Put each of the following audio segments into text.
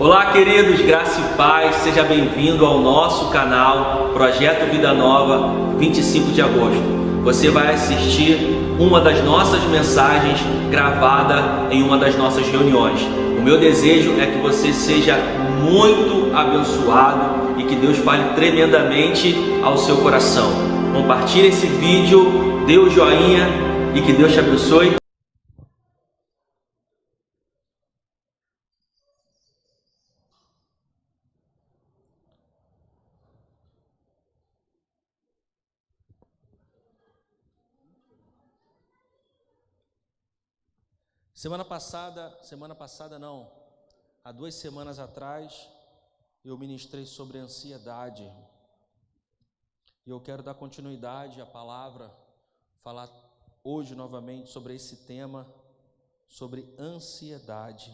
Olá, queridos, graça e paz, seja bem-vindo ao nosso canal Projeto Vida Nova, 25 de agosto. Você vai assistir uma das nossas mensagens gravada em uma das nossas reuniões. O meu desejo é que você seja muito abençoado e que Deus fale tremendamente ao seu coração. Compartilhe esse vídeo, dê o joinha e que Deus te abençoe. Semana passada não, há 2 semanas atrás, eu ministrei sobre ansiedade. E eu quero dar continuidade à palavra, falar hoje novamente sobre esse tema, sobre ansiedade.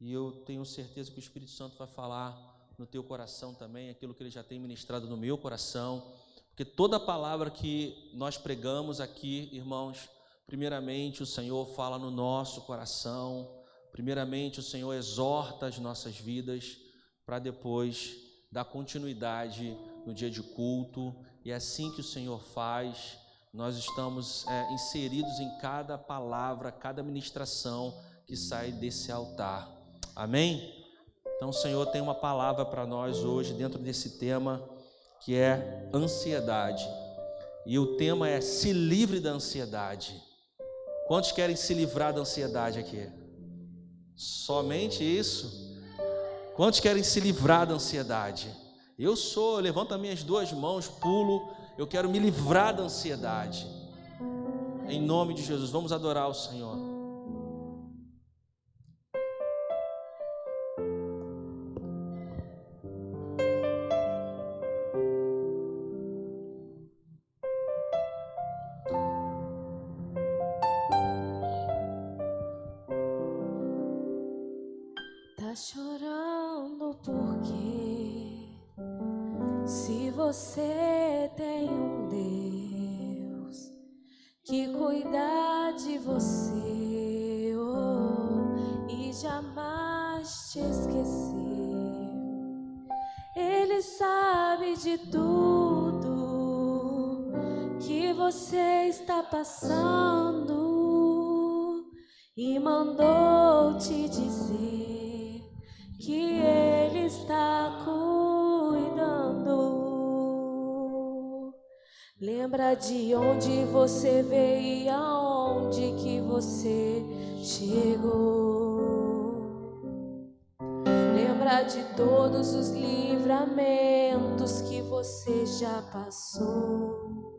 E eu tenho certeza que o Espírito Santo vai falar no teu coração também, aquilo que ele já tem ministrado no meu coração. Porque toda palavra que nós pregamos aqui, irmãos, primeiramente o Senhor fala no nosso coração, primeiramente o Senhor exorta as nossas vidas, para depois dar continuidade no dia de culto. E é assim que o Senhor faz. Nós estamos inseridos em cada palavra, cada ministração que sai desse altar. Amém? Então o Senhor tem uma palavra para nós hoje dentro desse tema que é ansiedade. E o tema é: se livre da ansiedade. Quantos querem se livrar da ansiedade aqui? Somente isso? Quantos querem se livrar da ansiedade? Eu levanto as minhas 2 mãos, pulo, eu quero me livrar da ansiedade. Em nome de Jesus, vamos adorar o Senhor. Tá chorando porque se você tem um Deus que cuida de você, e jamais te esqueceu, Ele sabe de tudo que você está passando e mandou te dizer que Ele está cuidando. Lembra de onde você veio e aonde que você chegou. Lembra de todos os livramentos que você já passou.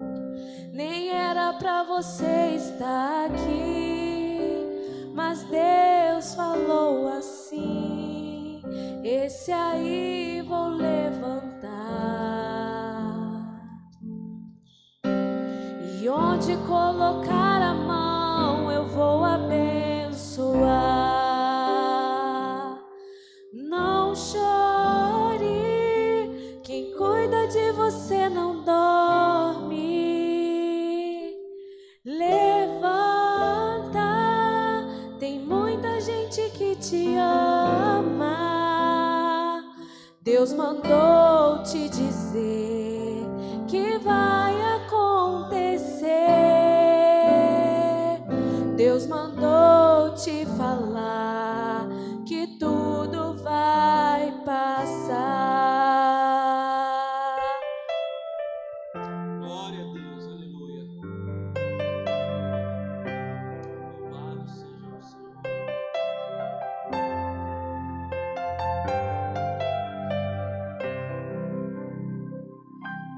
Nem era pra você estar aqui, mas Deus falou assim: esse aí vou levantar. E onde colocar a mão eu vou abençoar. Não chore, quem cuida de você não dorme. Levanta, tem muita gente que te ama. Deus mandou te dizer que vai acontecer. Deus mandou te falar que tudo vai passar. Glória a Deus, aleluia. Louvado seja o Senhor.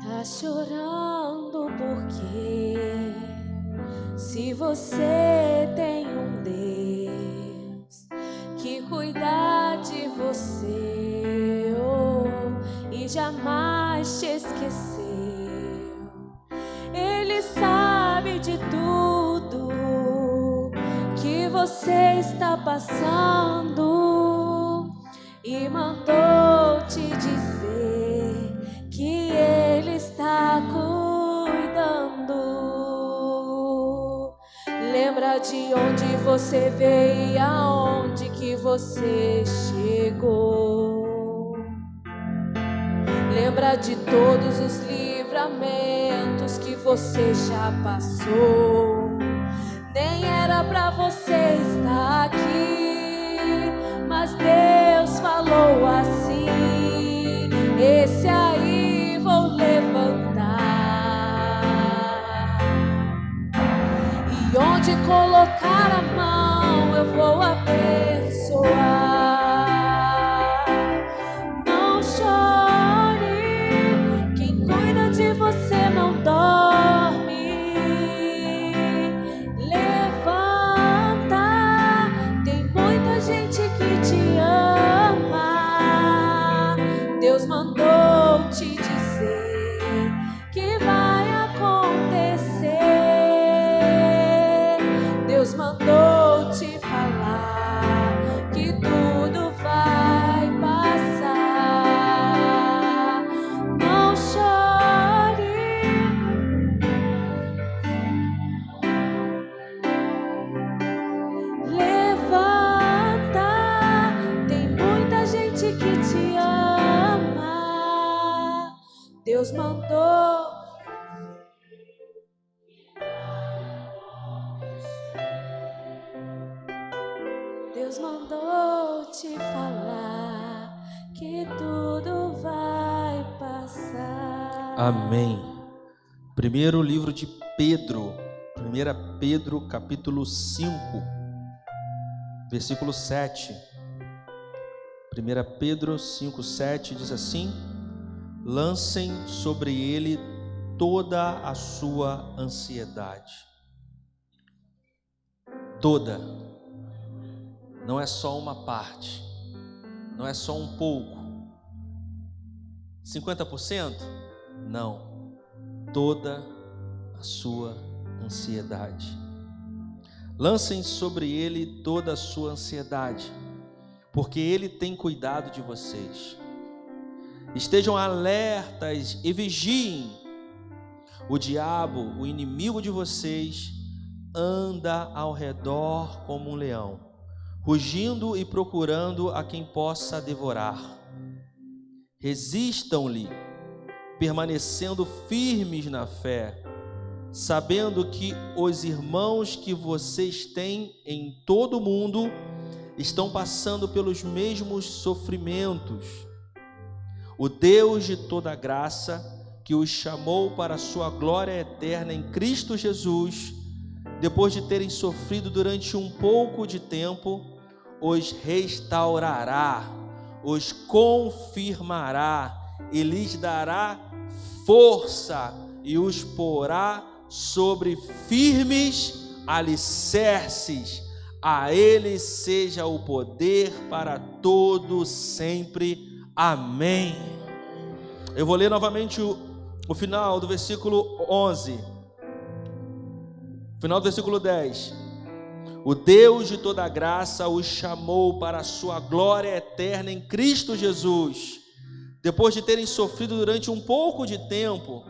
Tá chorando porque se você tem um Deus que cuida de você, e jamais te esqueceu, Ele sabe de tudo que você está passando e mandou te dizer que Ele está cuidando. Lembra de onde você veio e aonde que você chegou. Lembra de todos os livramentos que você já passou. Nem era pra você estar aqui, mas Deus falou assim: esse aí vou levantar. E onde colocar a mão eu vou abençoar. Não chore, quem cuida de você não dorme. Levanta, tem muita gente que te ama. Deus mandou te dizer que vai acontecer. Deus mandou te falar que tudo vai passar. Não chore. Levanta, tem muita gente que te ama. Deus mandou. Deus mandou te falar que tudo vai passar. Amém. Primeiro livro de Pedro, 1 Pedro capítulo 5, versículo 7. 1 Pedro 5, 7 diz assim: lancem sobre ele toda a sua ansiedade. Toda. Não é só uma parte, não é só um pouco. 50%? Não. Toda a sua ansiedade. Lancem sobre ele toda a sua ansiedade, porque ele tem cuidado de vocês. Estejam alertas e vigiem. O diabo, o inimigo de vocês, anda ao redor como um leão, rugindo e procurando a quem possa devorar. Resistam-lhe, permanecendo firmes na fé, sabendo que os irmãos que vocês têm em todo o mundo estão passando pelos mesmos sofrimentos. O Deus de toda graça, que os chamou para a sua glória eterna em Cristo Jesus, depois de terem sofrido durante um pouco de tempo, os restaurará, os confirmará e lhes dará força e os porá sobre firmes alicerces. A ele seja o poder para todo sempre. Amém. Eu vou ler novamente o final do versículo 11. Final do versículo 10. O Deus de toda graça os chamou para a sua glória eterna em Cristo Jesus. Depois de terem sofrido durante um pouco de tempo,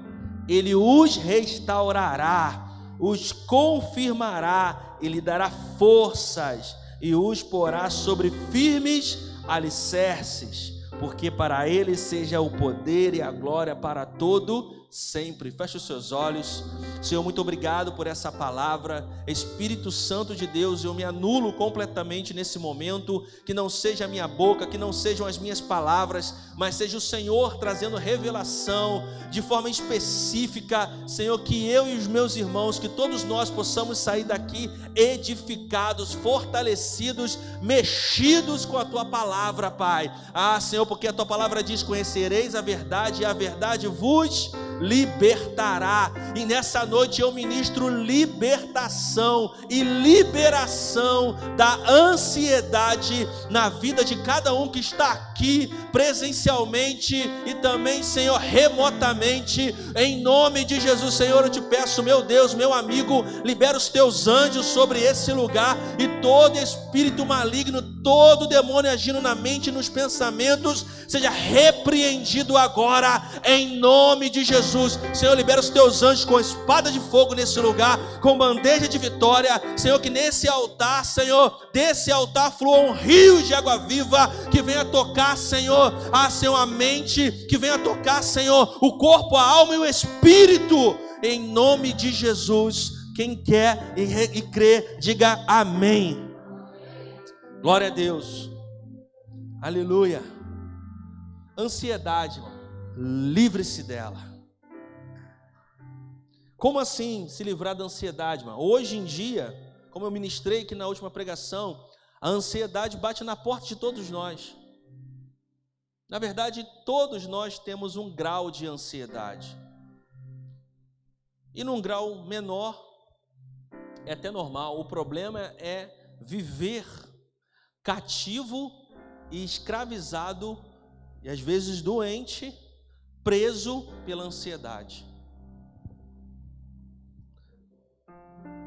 ele os restaurará, os confirmará, ele dará forças e os porá sobre firmes alicerces, porque para ele seja o poder e a glória para todo sempre. Feche os seus olhos. Senhor, muito obrigado por essa palavra. Espírito Santo de Deus, eu me anulo completamente nesse momento. Que não seja a minha boca, que não sejam as minhas palavras, mas seja o Senhor trazendo revelação de forma específica. Senhor, que eu e os meus irmãos, que todos nós possamos sair daqui edificados, fortalecidos, mexidos com a Tua palavra, Pai. Senhor, porque a Tua palavra diz: conhecereis a verdade e a verdade vos libertará. E nessa noite eu ministro libertação e liberação da ansiedade na vida de cada um que está aqui presencialmente e também, Senhor, remotamente, em nome de Jesus. Senhor, eu te peço, meu Deus, meu amigo, libera os teus anjos sobre esse lugar e todo espírito maligno, todo demônio agindo na mente e nos pensamentos seja repreendido agora em nome de Jesus. Jesus. Senhor, libera os teus anjos com espada de fogo nesse lugar, com bandeja de vitória. Senhor, que nesse altar, Senhor, desse altar fluam rios de água viva, que venha tocar, Senhor, Senhor, a mente, que venha tocar, Senhor, o corpo, a alma e o espírito, em nome de Jesus. Quem quer e crê, diga amém. Glória a Deus. Aleluia. Ansiedade, irmão, livre-se dela. Como assim se livrar da ansiedade, irmão? Hoje em dia, como eu ministrei aqui na última pregação, a ansiedade bate na porta de todos nós. Na verdade, todos nós temos um grau de ansiedade. E num grau menor, é até normal. O problema é viver cativo e escravizado, e às vezes doente, preso pela ansiedade.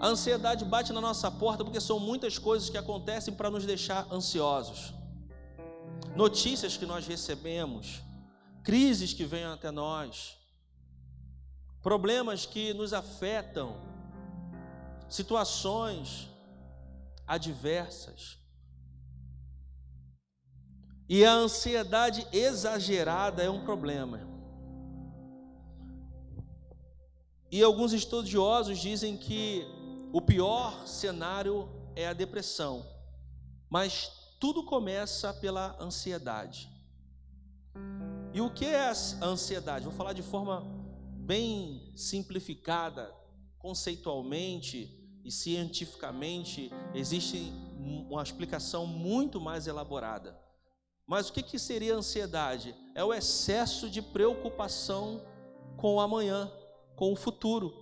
A ansiedade bate na nossa porta porque são muitas coisas que acontecem para nos deixar ansiosos. Notícias que nós recebemos, crises que vêm até nós, problemas que nos afetam, situações adversas. E a ansiedade exagerada é um problema. E alguns estudiosos dizem que o pior cenário é a depressão, mas tudo começa pela ansiedade. E o que é a ansiedade? Vou falar de forma bem simplificada, conceitualmente e cientificamente, existe uma explicação muito mais elaborada. Mas o que seria ansiedade? É o excesso de preocupação com o amanhã, com o futuro.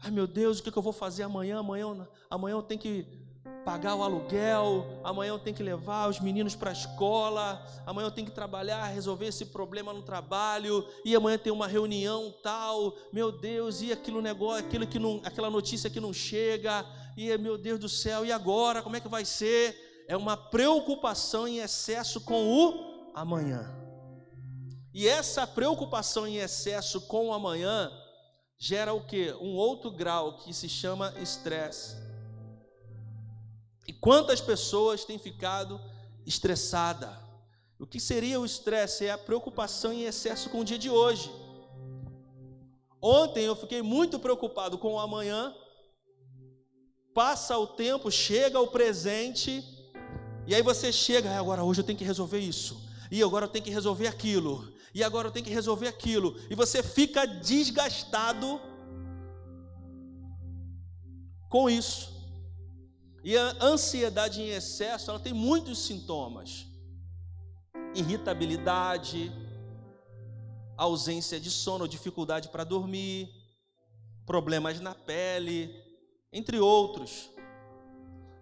Ai meu Deus, o que eu vou fazer amanhã? Amanhã eu tenho que pagar o aluguel, amanhã eu tenho que levar os meninos para a escola, amanhã eu tenho que trabalhar, resolver esse problema no trabalho, e amanhã tem uma reunião tal, meu Deus, e aquilo negócio, aquela notícia que não chega, e meu Deus do céu, e agora, como é que vai ser? É uma preocupação em excesso com o amanhã. E essa preocupação em excesso com o amanhã gera o quê? Um outro grau que se chama estresse. E quantas pessoas têm ficado estressadas? O que seria o estresse? É a preocupação em excesso com o dia de hoje. Ontem eu fiquei muito preocupado com o amanhã. Passa o tempo, chega o presente, e aí você chega, agora hoje eu tenho que resolver isso, e agora eu tenho que resolver aquilo, e agora eu tenho que resolver aquilo, e você fica desgastado com isso. E a ansiedade em excesso, ela tem muitos sintomas: irritabilidade, ausência de sono, dificuldade para dormir, problemas na pele, entre outros.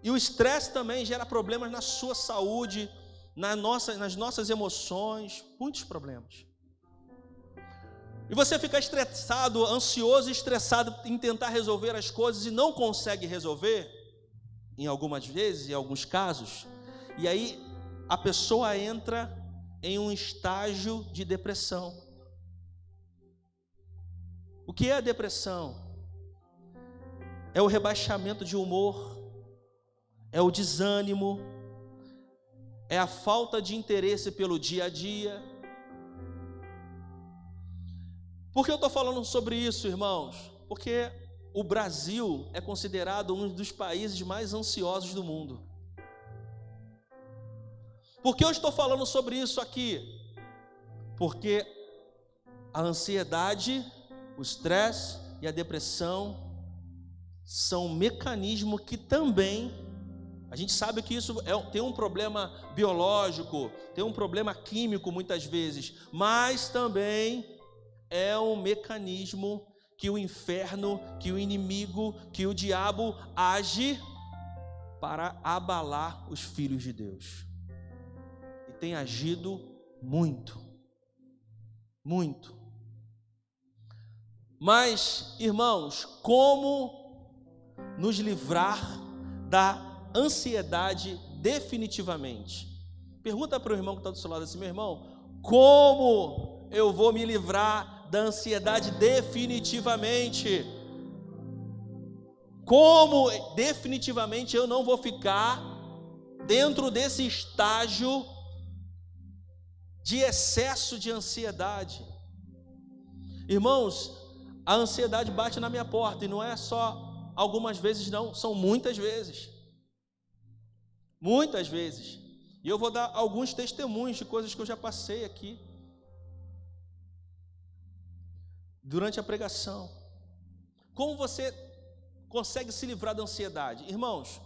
E o estresse também gera problemas na sua saúde, nas nossas emoções, muitos problemas. E você fica estressado, ansioso e estressado em tentar resolver as coisas e não consegue resolver, em algumas vezes, em alguns casos, e aí a pessoa entra em um estágio de depressão. O que é a depressão? É o rebaixamento de humor, é o desânimo, é a falta de interesse pelo dia a dia. Por que eu estou falando sobre isso, irmãos? Porque o Brasil é considerado um dos países mais ansiosos do mundo. Por que eu estou falando sobre isso aqui? Porque a ansiedade, o estresse e a depressão são um mecanismo que também, a gente sabe que isso tem um problema biológico, tem um problema químico muitas vezes, mas também é um mecanismo que o inferno, que o inimigo, que o diabo age para abalar os filhos de Deus. E tem agido muito, muito. Mas, irmãos, como nos livrar da ansiedade definitivamente? Pergunta para o irmão que está do seu lado assim: meu irmão, como eu vou me livrar da ansiedade definitivamente. Como definitivamente eu não vou ficar dentro desse estágio de excesso de ansiedade? Irmãos, a ansiedade bate na minha porta, e não é só algumas vezes não, são muitas vezes. Muitas vezes. E eu vou dar alguns testemunhos de coisas que eu já passei aqui durante a pregação. Como você consegue se livrar da ansiedade? Irmãos,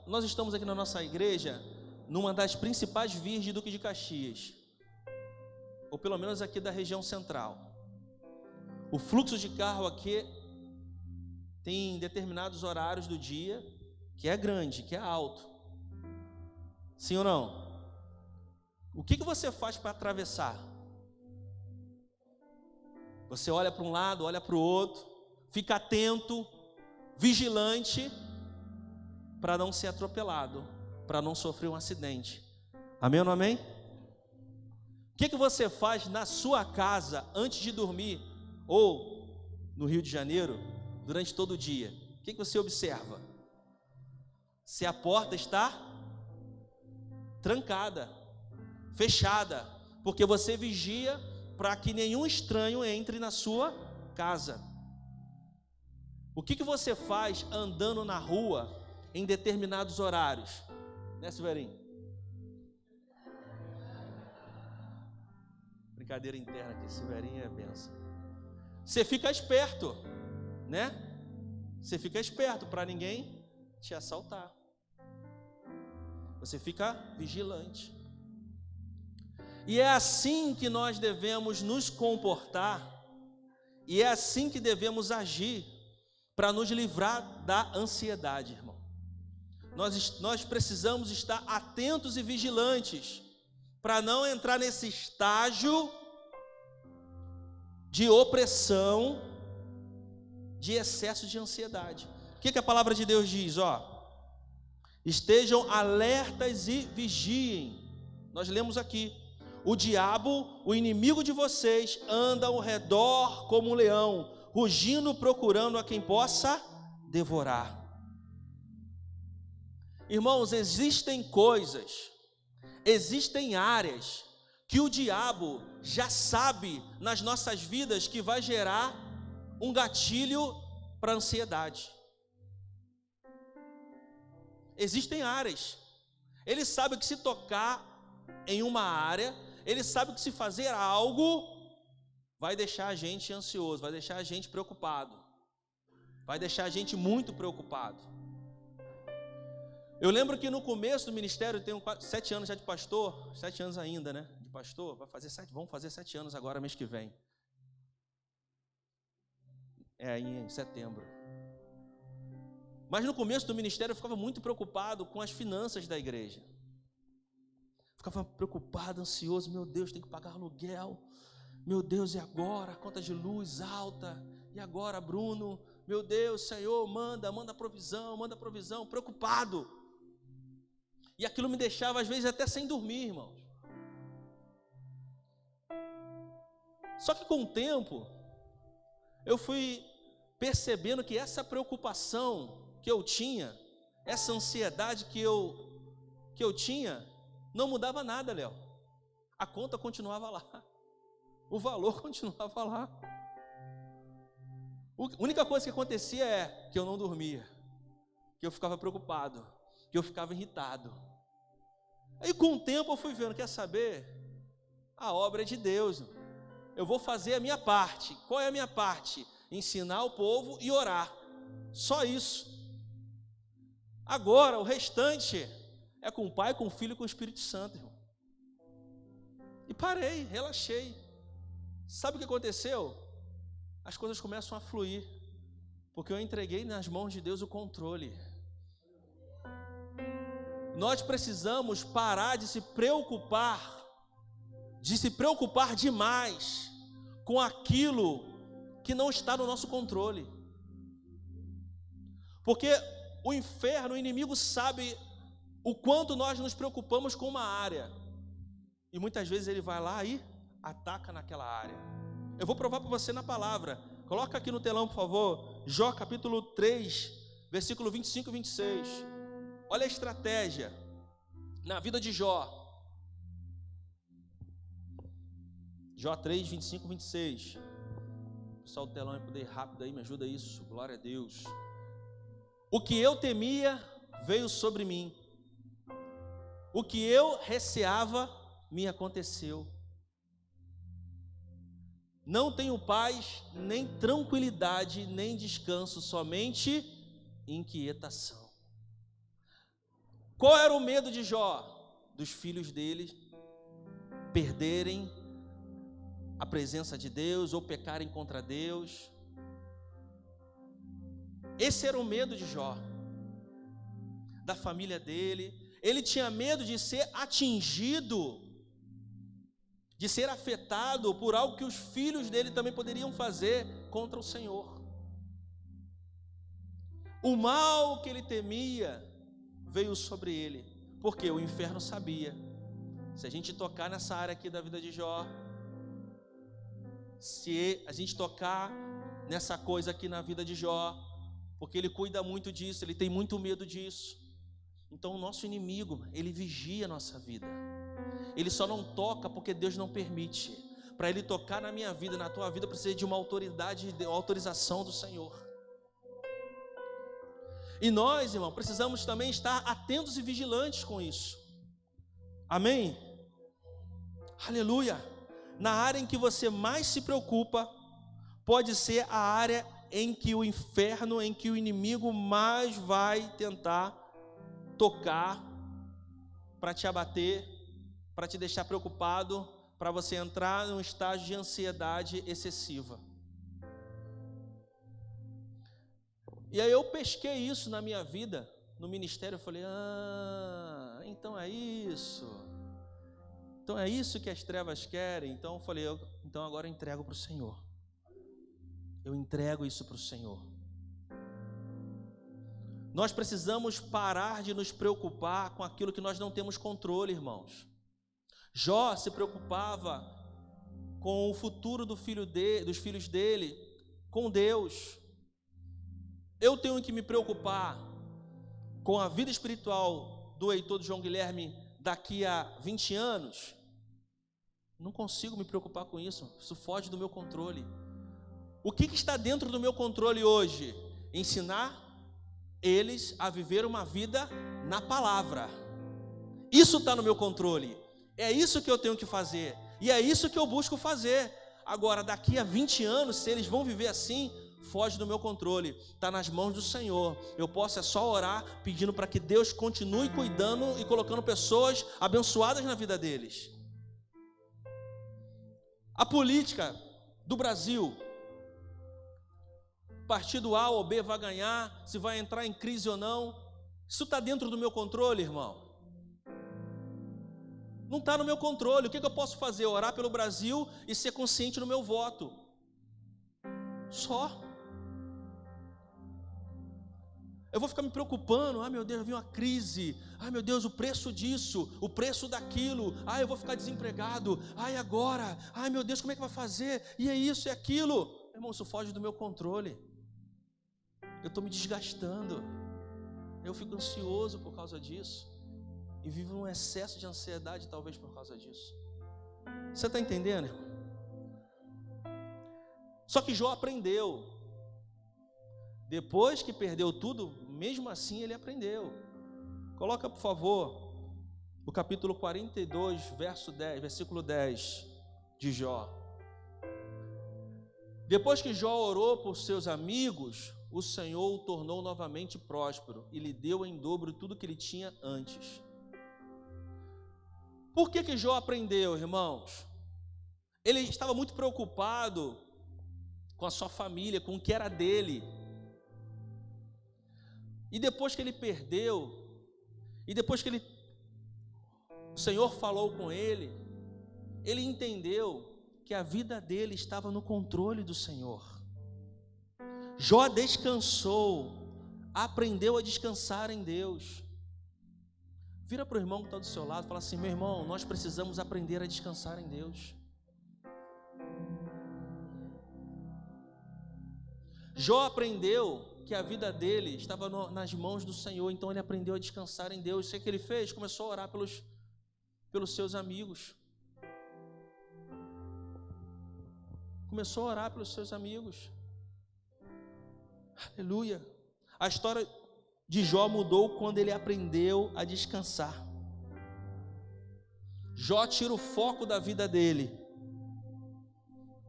nós estamos aqui na nossa igreja, numa das principais vias de Duque de Caxias, ou pelo menos aqui da região central. O fluxo de carro aqui tem determinados horários do dia que é grande, que é alto. Sim ou não? O que você faz para atravessar? Você olha para um lado, olha para o outro, fica atento, vigilante, para não ser atropelado, para não sofrer um acidente. Amém ou não amém? O que você faz na sua casa antes de dormir, ou no Rio de Janeiro, durante todo o dia? O que você observa? Se a porta está trancada, fechada, porque você vigia para que nenhum estranho entre na sua casa. O que você faz andando na rua em determinados horários? Né, Silveirinho? Brincadeira interna aqui, Silveirinho é benção. Você fica esperto, né? Você fica esperto para ninguém te assaltar. Você fica vigilante. E é assim que nós devemos nos comportar, e é assim que devemos agir para nos livrar da ansiedade, irmão. Nós precisamos estar atentos e vigilantes para não entrar nesse estágio de opressão, de excesso de ansiedade. O que a palavra de Deus diz? Estejam alertas e vigiem. Nós lemos aqui: o diabo, o inimigo de vocês, anda ao redor como um leão, rugindo, procurando a quem possa devorar. Irmãos, existem coisas, existem áreas que o diabo já sabe nas nossas vidas que vai gerar um gatilho para a ansiedade. Existem áreas. Ele sabe que se tocar em uma área, ele sabe que se fazer algo vai deixar a gente ansioso, vai deixar a gente preocupado, vai deixar a gente muito preocupado. Eu lembro que no começo do ministério, eu tenho 7 anos já de pastor, 7 anos ainda, né? De pastor, vamos fazer 7 anos agora, mês que vem. Em setembro. Mas no começo do ministério eu ficava muito preocupado com as finanças da igreja. Ficava preocupado, ansioso, meu Deus, tem que pagar aluguel. Meu Deus, e agora? A conta de luz alta. E agora, Bruno? Meu Deus, Senhor, manda provisão, preocupado. E aquilo me deixava, às vezes, até sem dormir, irmãos. Só que com o tempo, eu fui percebendo que essa preocupação que eu tinha, essa ansiedade que eu tinha, não mudava nada, Léo. A conta continuava lá, o valor continuava lá. A única coisa que acontecia é que eu não dormia, que eu ficava preocupado, que eu ficava irritado. Aí com o tempo eu fui vendo, quer saber? A obra é de Deus. Eu vou fazer a minha parte. Qual é a minha parte? Ensinar o povo e orar. Só isso. Agora o restante é com o Pai, com o Filho e com o Espírito Santo, irmão. E parei, relaxei. Sabe o que aconteceu? As coisas começam a fluir, porque eu entreguei nas mãos de Deus o controle. Nós precisamos parar de se preocupar demais com aquilo que não está no nosso controle. Porque o inferno, o inimigo sabe o quanto nós nos preocupamos com uma área. E muitas vezes ele vai lá e ataca naquela área. Eu vou provar para você na palavra. Coloca aqui no telão, por favor, Jó capítulo 3, versículo 25 e 26. Olha a estratégia na vida de Jó. Jó 3, 25 e 26. Pessoal do telão, é poder rápido aí, me ajuda isso. Glória a Deus. O que eu temia veio sobre mim. O que eu receava me aconteceu. Não tenho paz, nem tranquilidade, nem descanso, somente inquietação. Qual era o medo de Jó? Dos filhos dele perderem a presença de Deus ou pecarem contra Deus. Esse era o medo de Jó, da família dele. Ele tinha medo de ser atingido, de ser afetado por algo que os filhos dele também poderiam fazer contra o Senhor. O mal que ele temia veio sobre ele, porque o inferno sabia. Se a gente tocar nessa área aqui da vida de Jó, se a gente tocar nessa coisa aqui na vida de Jó, porque ele cuida muito disso, ele tem muito medo disso. Então o nosso inimigo, ele vigia a nossa vida. Ele só não toca porque Deus não permite. Para ele tocar na minha vida, na tua vida, precisa de uma autoridade, de uma autorização do Senhor. E nós, irmão, precisamos também estar atentos e vigilantes com isso. Amém? Aleluia! Na área em que você mais se preocupa, pode ser a área em que o inferno, em que o inimigo mais vai tentar tocar para te abater, para te deixar preocupado, para você entrar num estágio de ansiedade excessiva. E aí eu pesquei isso na minha vida, no ministério. Eu falei, então é isso. Então é isso que as trevas querem. Então eu falei, então agora eu entrego para o Senhor. Eu entrego isso para o Senhor. Nós precisamos parar de nos preocupar com aquilo que nós não temos controle, irmãos. Jó se preocupava com o futuro dos filhos dele, com Deus. Eu tenho que me preocupar com a vida espiritual do Heitor, do João Guilherme, daqui a 20 anos? Não consigo me preocupar com isso, isso foge do meu controle. O que está dentro do meu controle hoje? Ensinar eles a viver uma vida na palavra. Isso está no meu controle. É isso que eu tenho que fazer. E é isso que eu busco fazer. Agora, daqui a 20 anos, se eles vão viver assim, foge do meu controle. Está nas mãos do Senhor. Eu posso só orar pedindo para que Deus continue cuidando e colocando pessoas abençoadas na vida deles. A política do Brasil, partido A ou B vai ganhar, se vai entrar em crise ou não, isso está dentro do meu controle, irmão? Não está no meu controle. O que eu posso fazer? Orar pelo Brasil e ser consciente no meu voto. Só. Eu vou ficar me preocupando, meu Deus, viu uma crise, meu Deus, o preço disso, o preço daquilo, eu vou ficar desempregado, agora, meu Deus, como é que vai fazer, e é isso, é aquilo, irmão, isso foge do meu controle, eu estou me desgastando, eu fico ansioso por causa disso, e vivo um excesso de ansiedade talvez por causa disso. Você está entendendo, irmão? Só que Jó aprendeu. Depois que perdeu tudo, mesmo assim ele aprendeu. Coloca, por favor, o capítulo 42, versículo 10 de Jó. Depois que Jó orou por seus amigos, o Senhor o tornou novamente próspero e lhe deu em dobro tudo que ele tinha antes. Por que Jó aprendeu, irmãos? Ele estava muito preocupado com a sua família, com o que era dele. E depois que ele perdeu, e depois que o Senhor falou com ele, ele entendeu que a vida dele estava no controle do Senhor. Jó descansou, aprendeu a descansar em Deus. Vira para o irmão que está do seu lado e fala assim: meu irmão, nós precisamos aprender a descansar em Deus. Jó aprendeu que a vida dele estava nas mãos do Senhor, então ele aprendeu a descansar em Deus. O que ele fez? Começou a orar pelos seus amigos. Começou a orar pelos seus amigos. Aleluia. A história de Jó mudou quando ele aprendeu a descansar. Jó tira o foco da vida dele,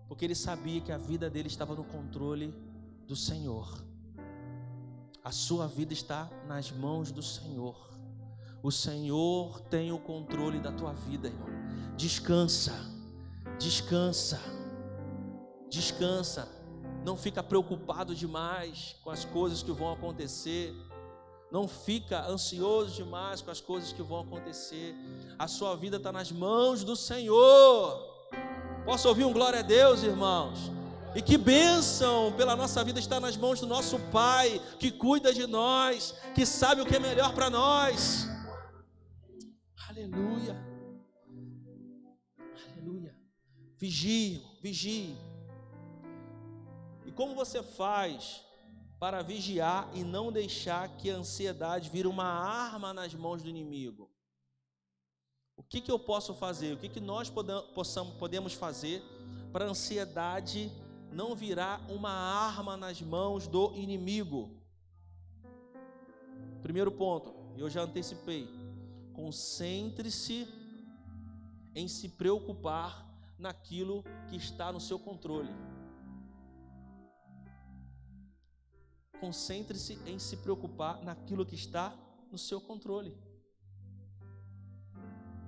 porque ele sabia que a vida dele estava no controle do Senhor. A sua vida está nas mãos do Senhor. O Senhor tem o controle da tua vida, irmão. Descansa, descansa, descansa. Não fica preocupado demais com as coisas que vão acontecer. Não fica ansioso demais com as coisas que vão acontecer. A sua vida está nas mãos do Senhor. Posso ouvir um glória a Deus, irmãos? E que bênção pela nossa vida estar nas mãos do nosso Pai, que cuida de nós, que sabe o que é melhor para nós. Aleluia. Aleluia. Vigie, vigie. E como você faz para vigiar e não deixar que a ansiedade vire uma arma nas mãos do inimigo? O que eu posso fazer? O que nós podemos fazer para a ansiedade não virar uma arma nas mãos do inimigo? Primeiro ponto, eu já antecipei: concentre-se em se preocupar naquilo que está no seu controle. Concentre-se em se preocupar naquilo que está no seu controle.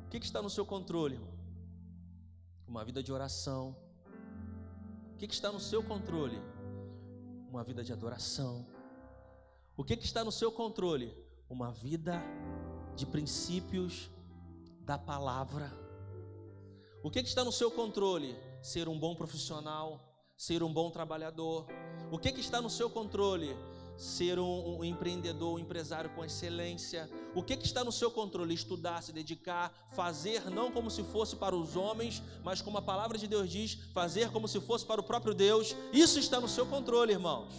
O que está no seu controle, irmão? Uma vida de oração. O que está no seu controle? Uma vida de adoração. O que está no seu controle? Uma vida de princípios da palavra. O que está no seu controle? Ser um bom profissional, ser um bom trabalhador. O que está no seu controle? Ser um empreendedor, um empresário com excelência. O que está no seu controle? Estudar, se dedicar, fazer não como se fosse para os homens, mas como a palavra de Deus diz, fazer como se fosse para o próprio Deus. Isso está no seu controle, irmãos.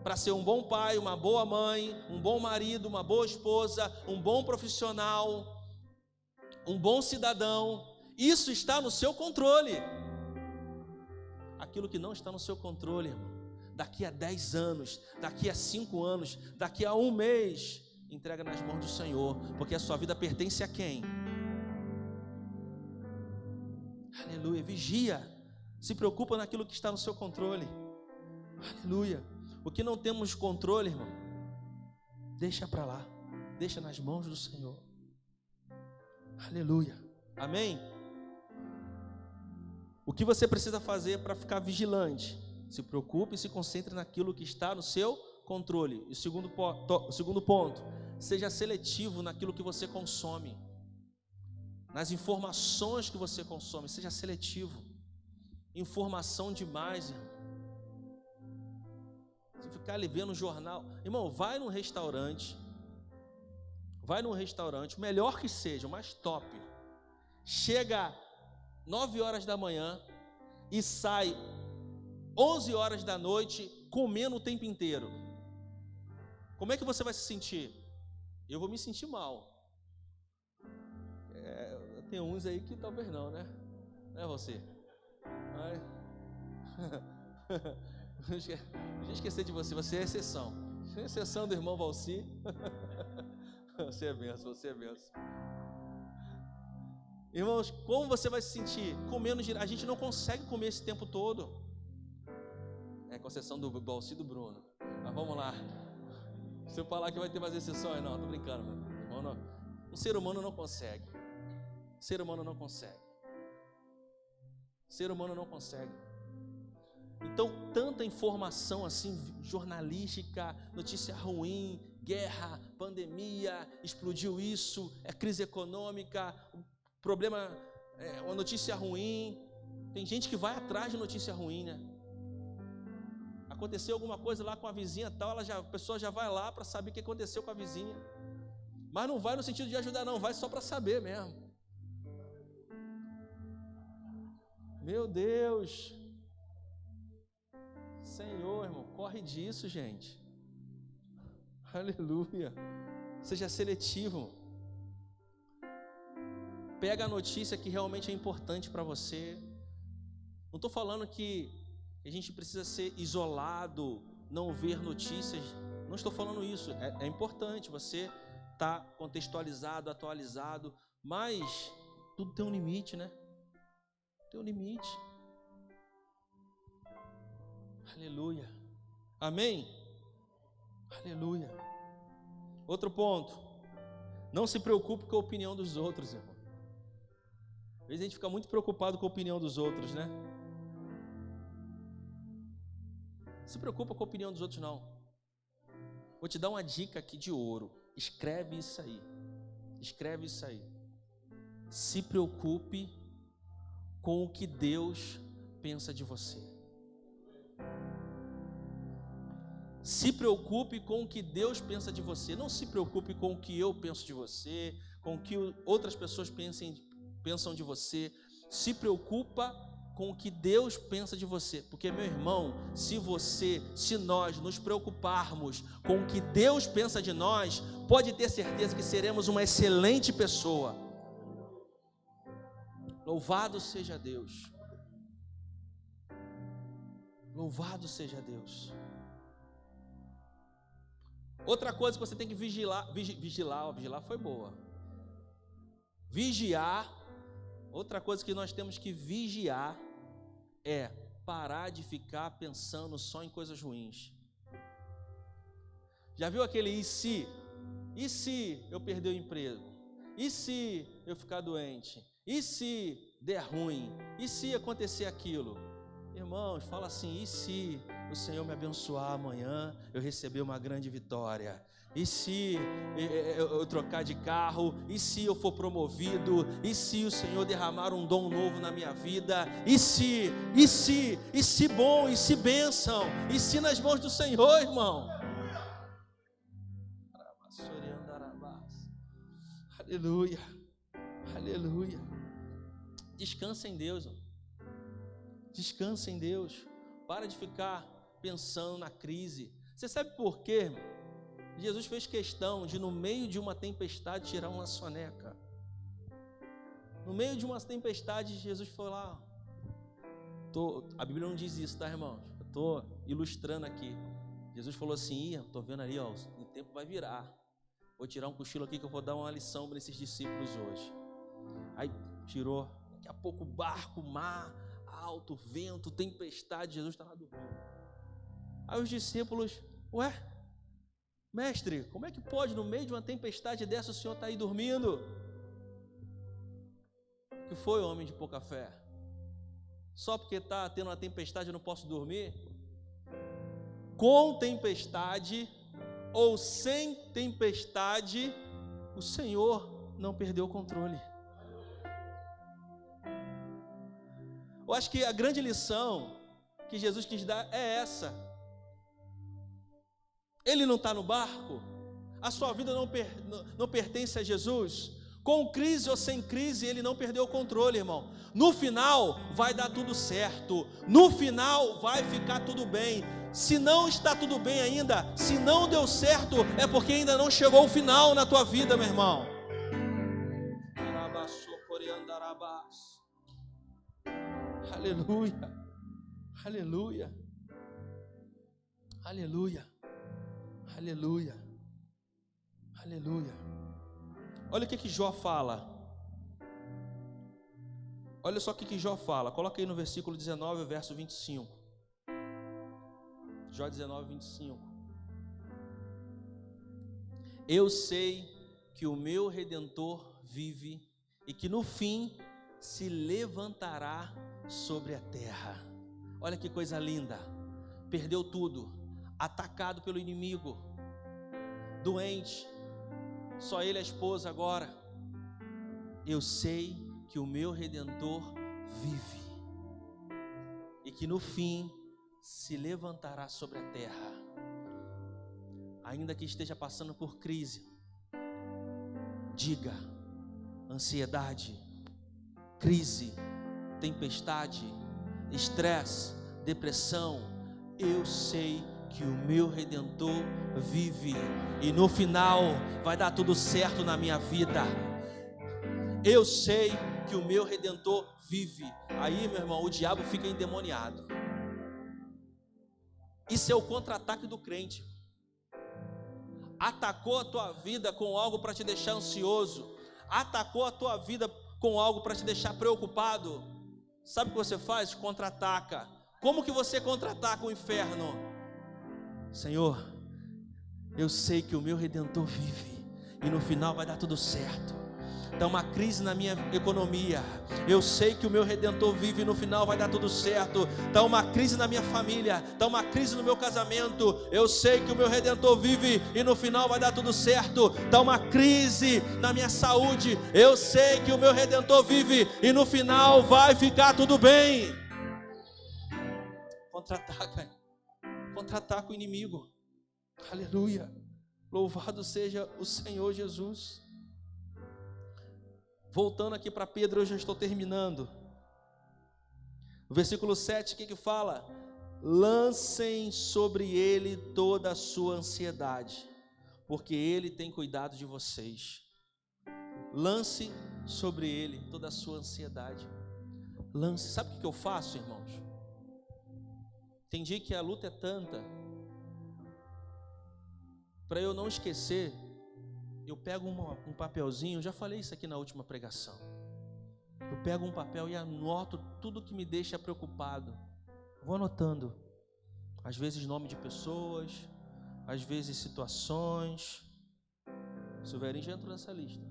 Para ser um bom pai, uma boa mãe, um bom marido, uma boa esposa, um bom profissional, um bom cidadão, isso está no seu controle. Aquilo que não está no seu controle, irmão, daqui a 10 anos, daqui a 5 anos, daqui a 1 mês, entrega nas mãos do Senhor, porque a sua vida pertence a quem? Aleluia. Vigia, se preocupa naquilo que está no seu controle. Aleluia. O que não temos controle, irmão, deixa para lá, deixa nas mãos do Senhor. Aleluia. Amém? O que você precisa fazer para ficar vigilante? Se preocupe e se concentre naquilo que está no seu controle. E o segundo ponto, seja seletivo naquilo que você consome, nas informações que você consome, seja seletivo. Informação demais, irmão. Se ficar ali vendo um jornal, irmão, vai num restaurante, o melhor que seja, o mais top, chega 9 horas da manhã e sai 11 horas da noite comendo o tempo inteiro. Como é que você vai se sentir? Eu vou me sentir mal. Tem uns aí que talvez não, né? Não é você? Deixa eu esquecer de você, você é exceção. Exceção do irmão Valci. Você é benção, você é benção. Irmãos, como você vai se sentir? Comendo, a gente não consegue comer esse tempo todo. É com exceção do Valci e do Bruno. Mas vamos lá. Se eu falar que vai ter mais exceções, não, tô brincando, mano. Irmão, não. Um ser humano não consegue. Ser humano não consegue. Ser humano não consegue. Então, tanta informação assim, jornalística, notícia ruim, guerra, pandemia, explodiu isso, é crise econômica, problema, uma notícia ruim. Tem gente que vai atrás de notícia ruim, né? Aconteceu alguma coisa lá com a vizinha tal, a pessoa já vai lá para saber o que aconteceu com a vizinha. Mas não vai no sentido de ajudar, não, vai só para saber mesmo. Meu Deus. Senhor, irmão, corre disso, gente. Aleluia. Seja seletivo. Pega a notícia que realmente é importante para você. Não estou falando que a gente precisa ser isolado, não ver notícias. Não estou falando isso. É importante você estar contextualizado, atualizado, mas tudo tem um limite, né? Tem um limite. Aleluia. Amém? Aleluia. Outro ponto. Não se preocupe com a opinião dos outros, irmão. Às vezes a gente fica muito preocupado com a opinião dos outros, né? Não se preocupa com a opinião dos outros, não. Vou te dar uma dica aqui de ouro. Escreve isso aí. Escreve isso aí. Se preocupe com o que Deus pensa de você. Se preocupe com o que Deus pensa de você. Não se preocupe com o que eu penso de você, com o que outras pessoas pensam de você. Se preocupa com o que Deus pensa de você. Porque, meu irmão, se nós nos preocuparmos com o que Deus pensa de nós, pode ter certeza que seremos uma excelente pessoa. Louvado seja Deus. Louvado seja Deus. Outra coisa que você tem que vigilar foi boa. Vigiar, outra coisa que nós temos que vigiar é parar de ficar pensando só em coisas ruins. Já viu aquele e se? E se eu perder o emprego? E se eu ficar doente? E se der ruim? E se acontecer aquilo? Irmãos, fala assim, e se o Senhor me abençoar amanhã, eu receber uma grande vitória? E se eu trocar de carro? E se eu for promovido? E se o Senhor derramar um dom novo na minha vida? E se bom, e se bênção? E se nas mãos do Senhor, irmão? Aleluia, aleluia. Descansa em Deus, irmão. Descansa em Deus. Para de ficar pensando na crise. Você sabe por quê, irmão? Jesus fez questão de, no meio de uma tempestade, tirar uma soneca. No meio de uma tempestade, Jesus foi lá. A Bíblia não diz isso, tá, irmãos? Eu estou ilustrando aqui. Jesus falou assim, estou vendo ali, ó, o tempo vai virar. Vou tirar um cochilo aqui que eu vou dar uma lição para esses discípulos hoje. Aí tirou, daqui a pouco barco, mar alto, vento, tempestade, Jesus está lá dormindo. Aí os discípulos, ué, mestre, como é que pode no meio de uma tempestade dessa o Senhor está aí dormindo? O que foi, homem de pouca fé? Só porque está tendo uma tempestade eu não posso dormir? Com tempestade ou sem tempestade, o Senhor não perdeu o controle. Eu acho que a grande lição que Jesus quis dar é essa. Ele não está no barco, a sua vida não pertence a Jesus. Com crise ou sem crise, ele não perdeu o controle, irmão. No final vai dar tudo certo, no final vai ficar tudo bem. Se não está tudo bem ainda, se não deu certo, é porque ainda não chegou o final na tua vida, meu irmão. Aleluia, aleluia, aleluia, aleluia, aleluia. Olha o que Jó fala. Olha só o que Jó fala. Coloca aí no versículo 19, verso 25. Jó 19, 25. Eu sei que o meu Redentor vive e que no fim se levantará sobre a terra. Olha que coisa linda. Perdeu tudo, atacado pelo inimigo, doente, só ele e a esposa agora. Eu sei que o meu Redentor vive e que no fim se levantará sobre a terra. Ainda que esteja passando por crise, diga: ansiedade, crise, tempestade, estresse, depressão, eu sei que o meu Redentor vive e no final vai dar tudo certo na minha vida. Eu sei que o meu Redentor vive. Aí, meu irmão, o diabo fica endemoniado. Isso é o contra-ataque do crente. Atacou a tua vida com algo para te deixar ansioso, atacou a tua vida com algo para te deixar preocupado. Sabe o que você faz? Contra-ataca. Como que você contra-ataca o inferno? Senhor, eu sei que o meu Redentor vive e no final vai dar tudo certo. Está uma crise na minha economia, eu sei que o meu Redentor vive e no final vai dar tudo certo. Está uma crise na minha família, está uma crise no meu casamento, eu sei que o meu Redentor vive e no final vai dar tudo certo. Está uma crise na minha saúde, eu sei que o meu Redentor vive e no final vai ficar tudo bem. Contra-ataca o inimigo. Aleluia, louvado seja o Senhor Jesus. Voltando aqui para Pedro, eu já estou terminando. O versículo 7, o que fala? Lancem sobre ele toda a sua ansiedade, porque ele tem cuidado de vocês. Lance sobre ele toda a sua ansiedade. Lance. Sabe o que eu faço, irmãos? Tem dia que a luta é tanta, para eu não esquecer, eu pego um papelzinho, já falei isso aqui na última pregação. Eu pego um papel e anoto tudo que me deixa preocupado. Vou anotando. Às vezes nome de pessoas, às vezes situações. O Silverinho já entrou nessa lista.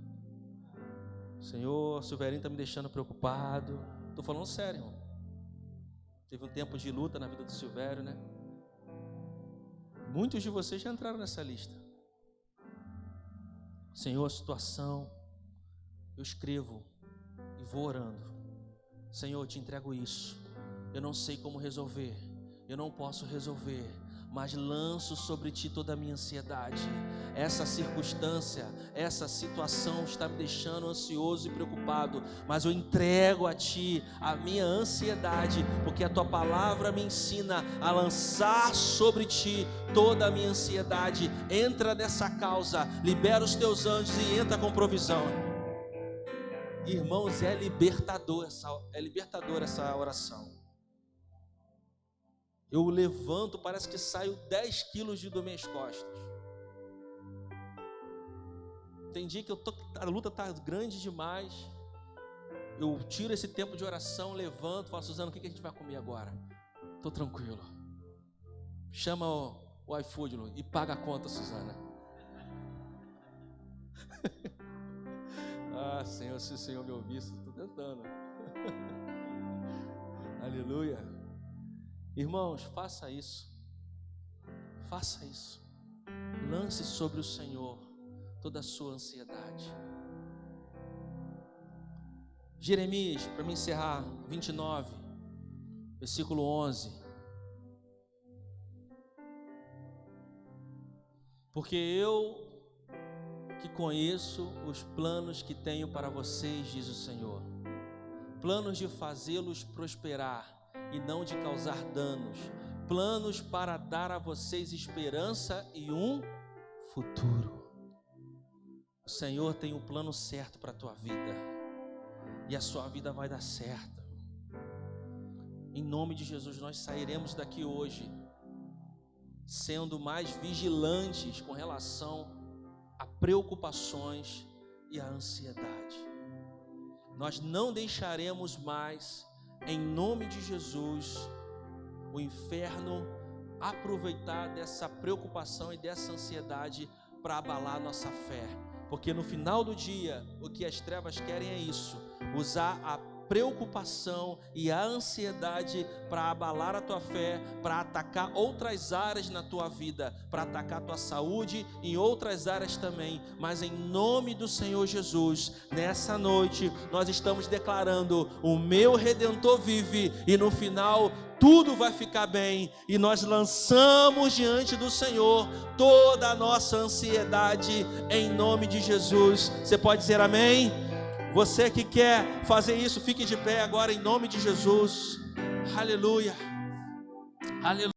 Senhor, o Silverinho está me deixando preocupado. Estou falando sério, irmão. Teve um tempo de luta na vida do Silvério, né? Muitos de vocês já entraram nessa lista. Senhor, a situação, eu escrevo e vou orando. Senhor, eu te entrego isso. Eu não sei como resolver, eu não posso resolver, mas lanço sobre ti toda a minha ansiedade. Essa circunstância, essa situação está me deixando ansioso e preocupado, mas eu entrego a ti a minha ansiedade, porque a tua palavra me ensina a lançar sobre ti toda a minha ansiedade. Entra nessa causa, libera os teus anjos e entra com provisão. Irmãos, é libertador essa oração. Eu levanto, parece que saio 10 quilos das minhas costas. Tem dia que a luta está grande demais. Eu tiro esse tempo de oração, levanto, falo, Suzana, o que a gente vai comer agora? Estou tranquilo. Chama o iFood e paga a conta, Suzana. Ah, Senhor, se o Senhor me ouvisse, estou tentando. Aleluia. Irmãos, faça isso. Faça isso. Lance sobre o Senhor toda a sua ansiedade. Jeremias, para me encerrar, 29, versículo 11. Porque eu que conheço os planos que tenho para vocês, diz o Senhor, planos de fazê-los prosperar e não de causar danos, planos para dar a vocês esperança e um futuro. O Senhor tem um plano certo para a tua vida, e a sua vida vai dar certo. Em nome de Jesus, nós sairemos daqui hoje sendo mais vigilantes com relação a preocupações e a ansiedade. Nós não deixaremos mais, em nome de Jesus, o inferno aproveitar dessa preocupação e dessa ansiedade para abalar a nossa fé. Porque no final do dia, o que as trevas querem é isso, usar a preocupação e a ansiedade para abalar a tua fé, para atacar outras áreas na tua vida, para atacar a tua saúde em outras áreas também. Mas em nome do Senhor Jesus, nessa noite nós estamos declarando: o meu Redentor vive, e no final tudo vai ficar bem, e nós lançamos diante do Senhor toda a nossa ansiedade em nome de Jesus. Você pode dizer amém? Você que quer fazer isso, fique de pé agora em nome de Jesus. Aleluia. Aleluia.